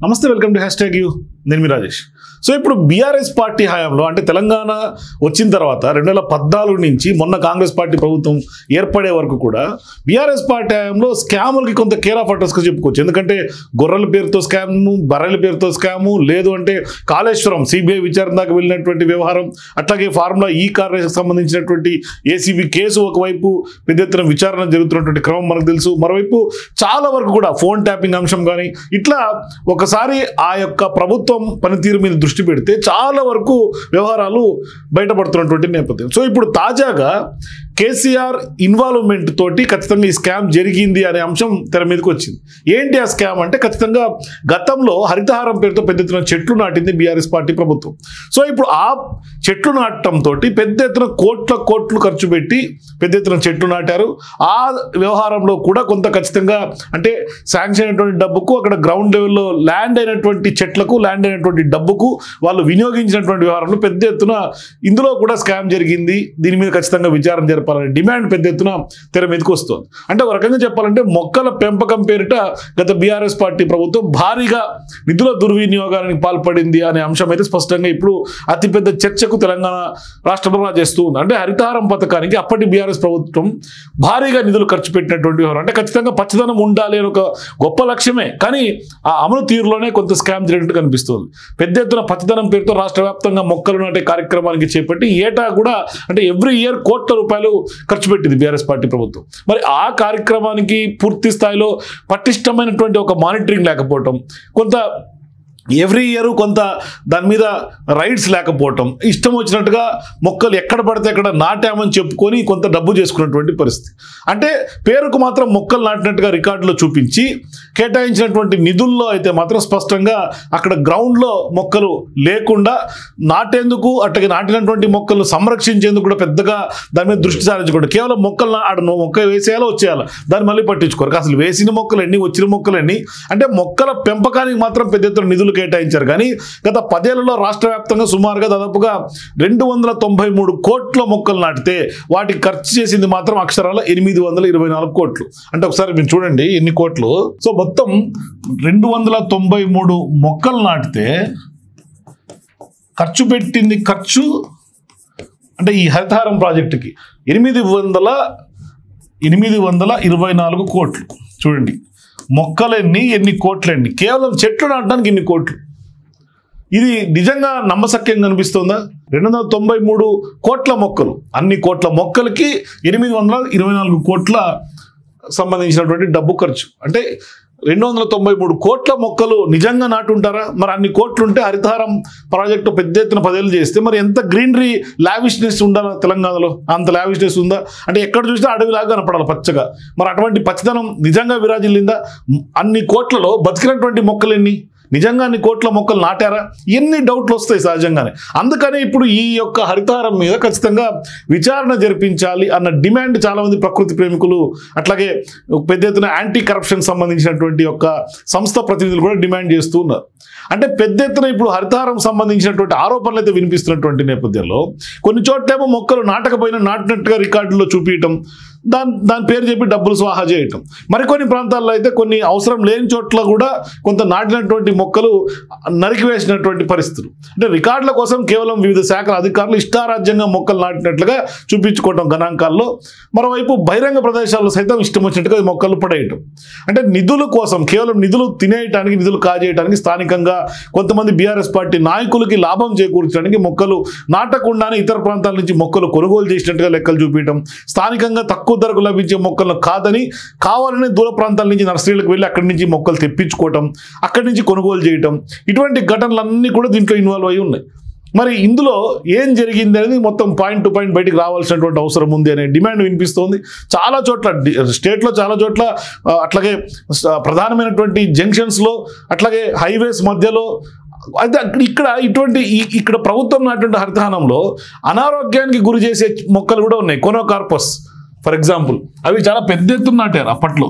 నమస్తే, welcome to #you. నేను మీ Rajesh. So ఇప్పుడు బీఆర్ఎస్ పార్టీ హయాంలో అంటే తెలంగాణ వచ్చిన తర్వాత 2014 నుంచి మొన్న కాంగ్రెస్ పార్టీ ప్రభుత్వం ఏర్పడే వరకు కూడా బీఆర్ఎస్ పార్టీ హయాంలో స్కాములకి కొంత కేర్ ఆఫ్ అడ్రస్గా చెప్పుకోవచ్చు. ఎందుకంటే గొర్రెల పేరుతో స్కాము, బర్రెల పేరుతో స్కాము, లేదు అంటే కాళేశ్వరం సిబిఐ విచారణ దాకా వెళ్ళినటువంటి వ్యవహారం, అట్లాగే ఫార్ములా ఈ కార్ సంబంధించినటువంటి ఏసీబీ కేసు ఒకవైపు పెద్ద ఎత్తున విచారణ జరుగుతున్నటువంటి క్రమం మనకు తెలుసు. మరోవైపు చాలా వరకు కూడా ఫోన్ ట్యాపింగ్ అంశం కానీ ఇట్లా ఒకసారి ఆ యొక్క ప్రభుత్వం పనితీరు మీద దృష్టి పెడితే చాలా వరకు వ్యవహారాలు బయటపడుతున్నటువంటి నేపథ్యం. సో ఇప్పుడు తాజాగా కేసీఆర్ ఇన్వాల్వ్మెంట్ తోటి ఖచ్చితంగా ఈ స్కామ్ జరిగింది అనే అంశం తెర మీదకి వచ్చింది. ఏంటి ఆ స్కామ్ అంటే ఖచ్చితంగా గతంలో హరితహారం పేరుతో పెద్ద ఎత్తున చెట్లు నాటింది బీఆర్ఎస్ పార్టీ ప్రభుత్వం. సో ఇప్పుడు ఆ చెట్లు నాటడంతో పెద్ద ఎత్తున కోట్లు ఖర్చు పెట్టి పెద్ద ఎత్తున చెట్లు నాటారు. ఆ వ్యవహారంలో కూడా కొంత ఖచ్చితంగా అంటే శాంక్షన్ అయినటువంటి డబ్బుకు, అక్కడ గ్రౌండ్ లెవెల్లో ల్యాండ్ అయినటువంటి చెట్లకు, ల్యాండ్ అయినటువంటి డబ్బుకు వాళ్ళు వినియోగించినటువంటి వ్యవహారంలో పెద్ద ఎత్తున ఇందులో కూడా స్కామ్ జరిగింది. దీని మీద ఖచ్చితంగా విచారణ జరపాలని డిమాండ్ పెద్ద ఎత్తున తెర మీదకి వస్తుంది. అంటే ఒక రకంగా చెప్పాలంటే మొక్కల పెంపకం పేరిట గత బీఆర్ఎస్ పార్టీ ప్రభుత్వం భారీగా నిధుల దుర్వినియోగానికి పాల్పడింది అనే అంశం అయితే స్పష్టంగా ఇప్పుడు అతిపెద్ద చర్చకు తెలంగాణ రాష్ట్రంలో చేస్తూ ఉంది. అంటే హరితహారం పథకానికి అప్పటి బీఆర్ఎస్ ప్రభుత్వం భారీగా నిధులు ఖర్చు పెట్టినటువంటి వ్యవహారం. అంటే ఖచ్చితంగా పచ్చదనం ఉండాలి అని ఒక గొప్ప లక్ష్యమే, కానీ ఆ అమలు తీరులోనే కొంత స్కామ్ జరిగినట్టు కనిపిస్తుంది. పెద్ద ఎత్తున పచ్చదనం పేరుతో రాష్ట్ర వ్యాప్తంగా మొక్కలు నాటే కార్యక్రమానికి చేపట్టి ఏటా కూడా అంటే ఎవ్రీ ఇయర్ కోట్ల రూపాయలు ఖర్చు పెట్టింది బీఆర్ఎస్ పార్టీ ప్రభుత్వం. మరి ఆ కార్యక్రమానికి పూర్తి స్థాయిలో పటిష్టమైనటువంటి ఒక మానిటరింగ్ లేకపోవటం, కొంత ఎవ్రీ ఇయర్ కొంత దాని మీద రైట్స్ లేకపోవటం, ఇష్టం వచ్చినట్టుగా మొక్కలు ఎక్కడ పడితే అక్కడ నాటామని చెప్పుకొని కొంత డబ్బు చేసుకున్నటువంటి పరిస్థితి. అంటే పేరుకు మాత్రం మొక్కలు నాటినట్టుగా రికార్డులో చూపించి కేటాయించినటువంటి నిధుల్లో అయితే మాత్రం స్పష్టంగా అక్కడ గ్రౌండ్లో మొక్కలు లేకుండా నాటేందుకు, అట్లాగే నాటినటువంటి మొక్కలు సంరక్షించేందుకు కూడా పెద్దగా దాని మీద దృష్టి సారించకూడదు. కేవలం మొక్కలు మొక్క వేసేయాలో వచ్చేయాలి, దాన్ని మళ్ళీ పట్టించుకోరు. అసలు వేసిన మొక్కలు ఎన్ని, వచ్చిన మొక్కలు ఎన్ని, అంటే మొక్కల పెంపకానికి మాత్రం పెద్ద ఎత్తున నిధులు కేటాయించారు. కానీ గత 10 ఏళ్లలో రాష్ట్ర వ్యాప్తంగా సుమారుగా దాదాపుగా 293 కోట్ల మొక్కలు నాటితే వాటికి ఖర్చు చేసింది మాత్రం అక్షరాల 824 కోట్లు. అంటే ఒకసారి మీరు చూడండి ఎన్ని కోట్లు. సో మొత్తం 293 మొక్కలు నాటితే ఖర్చు పెట్టింది అంటే ఈ హరితహారం ప్రాజెక్టుకి 824 కోట్లు. చూడండి మొక్కలెన్ని, ఎన్ని కోట్లెన్ని, కేవలం చెట్లు నాటడానికి ఇన్ని కోట్లు. ఇది నిజంగా నమ్మశక్యంగా అనిపిస్తుందా? 293 కోట్ల మొక్కలు, అన్ని కోట్ల మొక్కలకి 824 కోట్ల సంబంధించినటువంటి డబ్బు ఖర్చు. అంటే 293 కోట్ల మొక్కలు నిజంగా నాటుంటారా? మరి అన్ని కోట్లుంటే హరితహారం ప్రాజెక్టు పెద్ద ఎత్తున 10 ఏళ్ళు చేస్తే మరి ఎంత గ్రీనరీ లావిష్నెస్ ఉండాలా తెలంగాణలో? అంత లావిష్నెస్ ఉందా? అంటే ఎక్కడ చూసినా అడవిలాగా కనపడాలి పచ్చగా. మరి అటువంటి పచ్చదనం నిజంగా విరాజిల్లిందా? అన్ని కోట్లలో బతికినటువంటి మొక్కలు ఎన్ని? నిజంగా అన్ని కోట్ల మొక్కలు నాటారా? ఎన్ని డౌట్లు వస్తాయి సహజంగానే. అందుకని ఇప్పుడు ఈ యొక్క హరితహారం మీద ఖచ్చితంగా విచారణ జరిపించాలి అన్న డిమాండ్ చాలామంది ప్రకృతి ప్రేమికులు, అట్లాగే పెద్ద ఎత్తున యాంటీ కరప్షన్ సంబంధించినటువంటి యొక్క సంస్థ ప్రతినిధులు కూడా డిమాండ్ చేస్తూ ఉన్నారు. అంటే పెద్ద ఎత్తున ఇప్పుడు హరితహారం సంబంధించినటువంటి ఆరోపణలు అయితే వినిపిస్తున్నటువంటి నేపథ్యంలో కొన్ని చోట్లేమో మొక్కలు నాటకపోయినా నాటినట్టుగా రికార్డుల్లో చూపించడం, దాని పేరు చెప్పి డబ్బులు స్వాహా చేయటం. మరికొన్ని ప్రాంతాల్లో అయితే కొన్ని అవసరం లేని చోట్ల కూడా కొంత నాటినటువంటి మొక్కలు నరికివేసినటువంటి పరిస్థితులు. అంటే రికార్డుల కోసం కేవలం వివిధ శాఖల అధికారులు ఇష్టారాజ్యంగా మొక్కలు నాటినట్లుగా చూపించుకోవటం గణాంకాల్లో. మరోవైపు బహిరంగ ప్రదేశాల్లో సైతం ఇష్టం వచ్చినట్టుగా మొక్కలు పడేయటం. అంటే నిధుల కోసం, కేవలం నిధులు తినేయటానికి, నిధులు కాజేయడానికి స్థానికంగా కొంతమంది బీఆర్ఎస్ పార్టీ నాయకులకి లాభం చేకూర్చడానికి మొక్కలు నాటకుండానే ఇతర ప్రాంతాల నుంచి మొక్కలు కొనుగోలు చేసినట్టుగా లెక్కలు చూపించడం, స్థానికంగా తక్కువ ధరకు లభించే మొక్కలను కాదని కావాలనే దూర ప్రాంతాల నుంచి నర్సరీలకు వెళ్ళి అక్కడి నుంచి మొక్కలు తెప్పించుకోవటం, అక్కడి నుంచి కొనుగోలు చేయటం, ఇటువంటి ఘటనలన్నీ కూడా దీంట్లో ఇన్వాల్వ్ అయి ఉన్నాయి. మరి ఇందులో ఏం జరిగింది అనేది మొత్తం పాయింట్ టు పాయింట్ బయటికి రావాల్సినటువంటి అవసరం ఉంది అనే డిమాండ్ వినిపిస్తోంది. చాలా చోట్ల స్టేట్లో చాలా చోట్ల, అట్లాగే ప్రధానమైనటువంటి జంక్షన్స్లో, అట్లాగే హైవేస్ మధ్యలో, అయితే ఇక్కడ ప్రభుత్వం నాటువంటి హరితహారంలో అనారోగ్యానికి గురి చేసే మొక్కలు కూడా ఉన్నాయి. కొనోకార్పస్ ఫర్ ఎగ్జాంపుల్, అవి చాలా పెద్ద ఎత్తున నాటారు అప్పట్లో.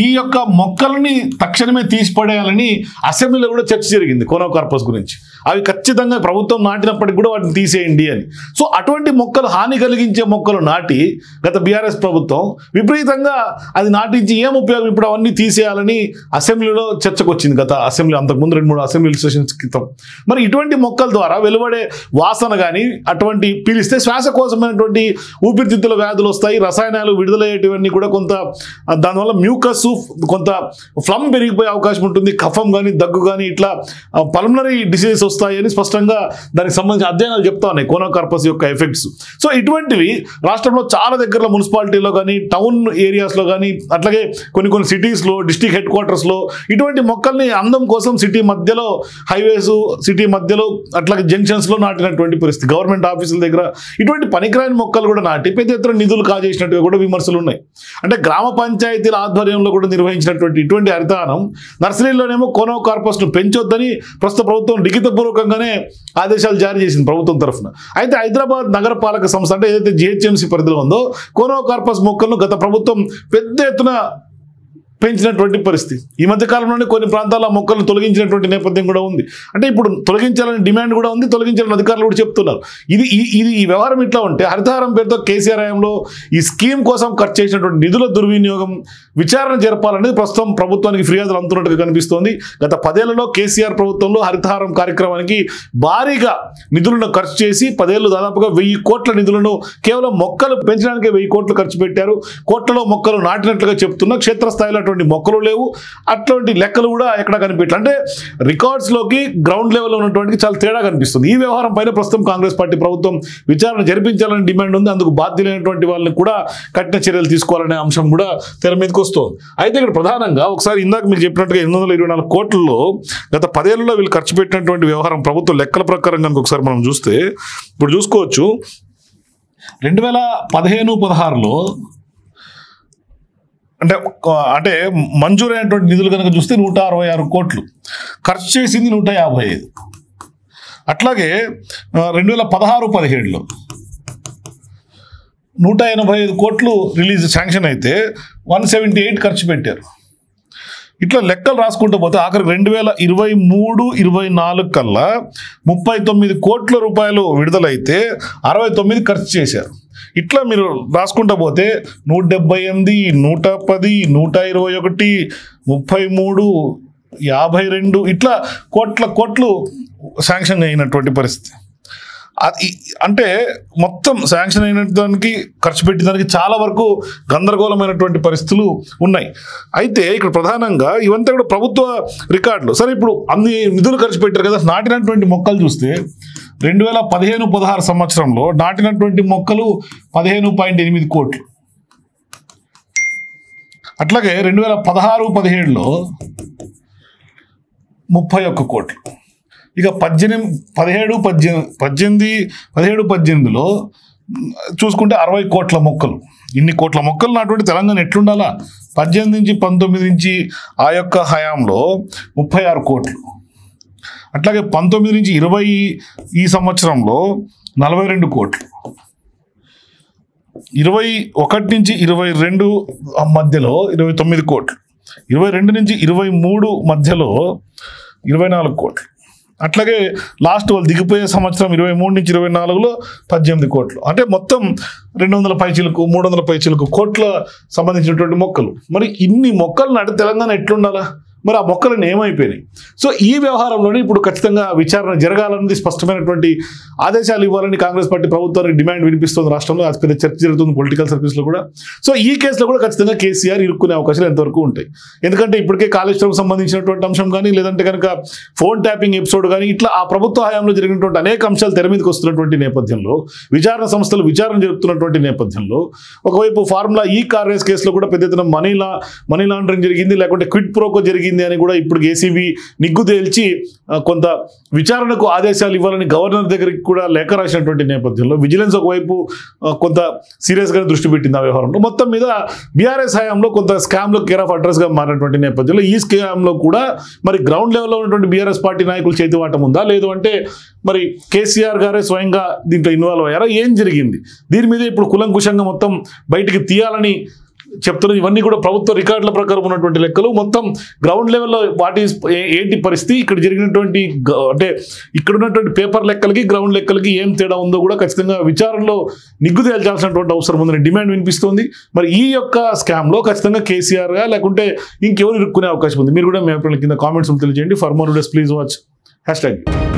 ఈ యొక్క మొక్కలని తక్షణమే తీసిపడేయాలని అసెంబ్లీలో కూడా చర్చ జరిగింది కొనోకార్పస్ గురించి. అవి ఖచ్చితంగా ప్రభుత్వం నాటినప్పటికి కూడా వాటిని తీసేయండి అని. సో అటువంటి మొక్కలు, హాని కలిగించే మొక్కలు నాటి గత బీఆర్ఎస్ ప్రభుత్వం విపరీతంగా అది నాటించి ఏం ఉపయోగం, ఇప్పుడు అవన్నీ తీసేయాలని అసెంబ్లీలో చర్చకు వచ్చింది. గత అసెంబ్లీ, అంతకుముందు 2-3 అసెంబ్లీ సెషన్స్ క్రితం. మరి ఇటువంటి మొక్కల ద్వారా వెలువడే వాసన కానీ అటువంటి పీలిస్తే శ్వాసకోశమైనటువంటి ఊపిరితిత్తుల వ్యాధులు వస్తాయి, రసాయనాలు విడుదలయ్యేటివన్నీ కూడా కొంత దానివల్ల మ్యూకస్, కొంత ఫ్లమ్ పెరిగిపోయే అవకాశం ఉంటుంది, కఫం కానీ దగ్గు కానీ ఇట్లా పల్మనరీ డిసీజెస్ వస్తాయని స్పష్టంగా దానికి సంబంధించిన అధ్యయనాలు చెప్తా ఉన్నాయి, కోనోకార్పస్ యొక్క ఎఫెక్ట్స్. సో ఇటువంటివి రాష్ట్రంలో చాలా దగ్గరలో మున్సిపాలిటీలో కానీ, టౌన్ ఏరియాస్లో కానీ, అట్లాగే కొన్ని సిటీస్లో, డిస్ట్రిక్ట్ హెడ్ క్వార్టర్స్లో ఇటువంటి మొక్కల్ని అందం కోసం సిటీ మధ్యలో, హైవేస్ సిటీ మధ్యలో, అట్లాగే జంక్షన్స్లో నాటినటువంటి పరిస్థితి. గవర్నమెంట్ ఆఫీసుల దగ్గర ఇటువంటి పనికిరాని మొక్కలు కూడా నాటి పెద్ద ఎత్తున నిధులు కాజేసినట్టుగా కూడా విమర్శలు ఉన్నాయి. అంటే గ్రామ పంచాయతీల ఆధ్వర్యంలో కూడా నిర్వహించినటువంటి ఇటువంటి హరితహారం నర్సరీలోనేమో కోనోకార్పస్ను పెంచొద్దని ప్రస్తుత ప్రభుత్వం లిఖితపూర్వకంగానే ఆదేశాలు జారీ చేసింది ప్రభుత్వం తరఫున. అయితే హైదరాబాద్ నగరపాలక సంస్థ అంటే ఏదైతే జిహెచ్ఎంసీ పరిధిలో ఉందో కోనోకార్పస్ మొక్కలను గత ప్రభుత్వం పెద్ద ఎత్తున పెంచినటువంటి పరిస్థితి. ఈ మధ్య కాలంలోనే కొన్ని ప్రాంతాల మొక్కలను తొలగించినటువంటి నేపథ్యం కూడా ఉంది. అంటే ఇప్పుడు తొలగించాలని డిమాండ్ కూడా ఉంది, తొలగించాలని అధికారులు కూడా చెప్తున్నారు. ఈ వ్యవహారం ఇట్లా ఉంటే హరితహారం పేరుతో కేసీఆర్ హయాంలో ఈ స్కీమ్ కోసం ఖర్చు చేసినటువంటి నిధుల దుర్వినియోగం విచారణ జరపాలనేది ప్రస్తుతం ప్రభుత్వానికి ఫిర్యాదులు అందుతున్నట్టుగా కనిపిస్తోంది. గత 10 ఏళ్లలో కేసీఆర్ ప్రభుత్వంలో హరితహారం కార్యక్రమానికి భారీగా నిధులను ఖర్చు చేసి 10 ఏళ్ళు దాదాపుగా 1000 కోట్ల నిధులను కేవలం మొక్కలు పెంచడానికి 1000 కోట్లు ఖర్చు పెట్టారు. కోట్లలో మొక్కలు నాటినట్లుగా చెప్తున్నా క్షేత్రస్థాయిలో మొక్కలు లేవు, అట్లాంటి లెక్కలు కూడా ఎక్కడ కనిపించలేదు. అంటే రికార్డ్స్లోకి గ్రౌండ్ లెవెల్లో ఉన్నటువంటి చాలా తేడా కనిపిస్తుంది. ఈ వ్యవహారం పైన ప్రస్తుతం కాంగ్రెస్ పార్టీ ప్రభుత్వం విచారణ జరిపించాలని డిమాండ్ ఉంది. అందుకు బాధ్యులైనటువంటి వాళ్ళని కూడా కఠిన చర్యలు తీసుకోవాలనే అంశం కూడా తెర మీదకి వస్తుంది. అయితే ఇక్కడ ప్రధానంగా ఒకసారి ఇందాక మీకు చెప్పినట్టుగా 824 కోట్లలో గత 10 ఏళ్లలో వీళ్ళు ఖర్చు పెట్టినటువంటి వ్యవహారం ప్రభుత్వ లెక్కల ప్రకారం కనుక ఒకసారి మనం చూస్తే ఇప్పుడు చూసుకోవచ్చు. 2015-16లో అంటే మంజూరైనటువంటి నిధులు కనుక చూస్తే 166 కోట్లు, ఖర్చు చేసింది 155. అట్లాగే 2016-17లో 185 కోట్లు శాంక్షన్ అయితే 178 ఖర్చు పెట్టారు. ఇట్లా లెక్కలు రాసుకుంటూ పోతే ఆఖరికి 2023-24 కల్లా 39 కోట్ల రూపాయలు విడుదలైతే 69 ఖర్చు చేశారు. ఇట్లా మీరు రాసుకుంటూ పోతే 178, 110, 121, 33, 52 ఇట్లా కోట్లు శాంక్షన్ అయినటువంటి పరిస్థితి. అది అంటే మొత్తం శాంక్షన్ అయిన దానికి ఖర్చు పెట్టిన దానికి చాలా వరకు గందరగోళమైనటువంటి పరిస్థితులు ఉన్నాయి. అయితే ఇక్కడ ప్రధానంగా ఇవంతా కూడా ప్రభుత్వ రికార్డులు. సరే, ఇప్పుడు అన్ని నిధులు ఖర్చు పెట్టారు కదా, నాటినటువంటి మొక్కలు చూస్తే 2015-16 సంవత్సరంలో నాటినటువంటి మొక్కలు 15.8 కోట్లు. అట్లాగే 2016-17లో 31 కోట్లు. ఇక 17-18లో చూసుకుంటే 60 కోట్ల మొక్కలు. ఇన్ని కోట్ల మొక్కలు నాటువంటి తెలంగాణ ఎట్లుండాలా? 18-19 నుంచి ఆ యొక్క హయాంలో 36 కోట్లు. అట్లాగే 19-20 ఈ సంవత్సరంలో 42 కోట్లు. 21-22 మధ్యలో 29 కోట్లు. 22-23 మధ్యలో 24 కోట్లు. అట్లాగే లాస్ట్ వాళ్ళు దిగిపోయే సంవత్సరం 23-24లో 18 కోట్లు. అంటే మొత్తం 200 పైచీలకు 300 పైచీలకు కోట్ల సంబంధించినటువంటి మొక్కలు. మరి ఇన్ని మొక్కలు నాటి తెలంగాణ ఎట్లుండాలా? మరి ఆ మొక్కలను ఏమైపోయినాయి? సో ఈ వ్యవహారంలోనే ఇప్పుడు ఖచ్చితంగా విచారణ జరగాలన్నది స్పష్టమైనటువంటి ఆదేశాలు ఇవ్వాలని కాంగ్రెస్ పార్టీ ప్రభుత్వానికి డిమాండ్ వినిపిస్తుంది. రాష్ట్రంలో అది పెద్ద చర్చ జరుగుతుంది పొలిటికల్ సర్కిల్స్లో కూడా. సో ఈ కేసులో కూడా ఖచ్చితంగా కేసీఆర్ ఇరుక్కునే అవకాశాలు ఎంతవరకు ఉంటాయి? ఎందుకంటే ఇప్పటికే కాళేశ్వరం సంబంధించినటువంటి అంశం కానీ, లేదంటే కనుక ఫోన్ ట్యాపింగ్ ఎపిసోడ్ కానీ, ఇట్లా ఆ ప్రభుత్వ హయాంలో జరిగినటువంటి అనేక అంశాలు తెర మీదకి వస్తున్నటువంటి నేపథ్యంలో, విచారణ సంస్థలు విచారణ జరుపుతున్నటువంటి నేపథ్యంలో, ఒకవైపు ఫార్ములా ఈ కార్ రేస్ కేసులో కూడా పెద్ద ఎత్తున మనీ లాండరింగ్ జరిగింది, లేకుంటే క్విడ్ ప్రోకో జరిగింది అని కూడా ఇప్పుడు ఏసీబీ నిగ్గు తేల్చి కొంత విచారణకు ఆదేశాలు ఇవ్వాలని గవర్నర్ దగ్గరికి కూడా లేఖ రాసినటువంటి నేపథ్యంలో విజిలెన్స్ ఒకవైపు కొంత సీరియస్గా దృష్టి పెట్టింది ఆ వ్యవహారంలో. మొత్తం మీద బీఆర్ఎస్ హయాంలో కొంత స్కామ్లో కేర్ ఆఫ్ అడ్రస్గా మారినటువంటి నేపథ్యంలో ఈ స్కామ్లో కూడా మరి గ్రౌండ్ లెవెల్లో ఉన్నటువంటి బీఆర్ఎస్ పార్టీ నాయకులు చేతివాటం ఉందా, లేదు అంటే మరి కేసీఆర్ గారే స్వయంగా దీంట్లో ఇన్వాల్వ్ అయ్యారా, ఏం జరిగింది? దీని మీద ఇప్పుడు కులంకుశంగా మొత్తం బయటికి తీయాలని చెప్తున్నారు. ఇవన్నీ కూడా ప్రభుత్వ రికార్డుల ప్రకారం ఉన్నటువంటి లెక్కలు. మొత్తం గ్రౌండ్ లెవెల్లో ఏంటి పరిస్థితి, ఇక్కడ జరిగినటువంటి అంటే ఇక్కడ ఉన్నటువంటి పేపర్ లెక్కలకి గ్రౌండ్ లెక్కలకి ఏం తేడా ఉందో కూడా ఖచ్చితంగా విచారణలో నిగ్గు తేల్చాల్సినటువంటి అవసరం ఉందని డిమాండ్ వినిపిస్తుంది. మరి ఈ యొక్క స్కామ్లో ఖచ్చితంగా కేసీఆర్గా లేకుంటే ఇంకెవరు ఇరుక్కునే అవకాశం ఉంది? మీరు కూడా మీ అభిప్రాయాల కింద కామెంట్స్ తెలియజేయండి. For more videos please watch #.